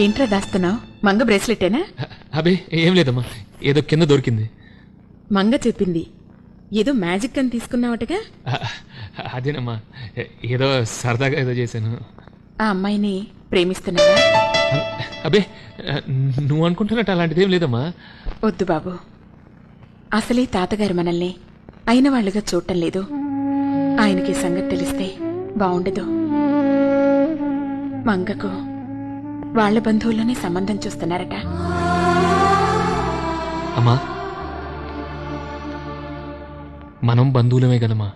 ఏంట్రా దాస్తున్నావు? మంగ బ్రేస్లెటేనా? అబే ఏం లేదమ్మా, ఏదో కింద దొరికింది. మంగ చెప్పింది ఏదో మ్యాజిక్ అని తీసుకున్నావటగా. అదేనమ్మా, ఏదో సరదాగా ఏదో చేశాను. ఆ అమ్మాయిని ప్రేమిస్తున్నావా? అబే నువ్వు అనుకుంటున్నట్టు అలాంటిదేం లేదమ్మా. వద్దు బాబు, అసలే తాతగారు మనల్ని అయిన వాళ్ళుగా చూడటం లేదు. ఆయనకి సంగతి తెలిస్తే బాగుండదు. మంగకు వాళ్ల బంధువుల్లోనే సంబంధం చూస్తున్నారట. అమ్మా, మనం బంధువులమే కదమ్మా.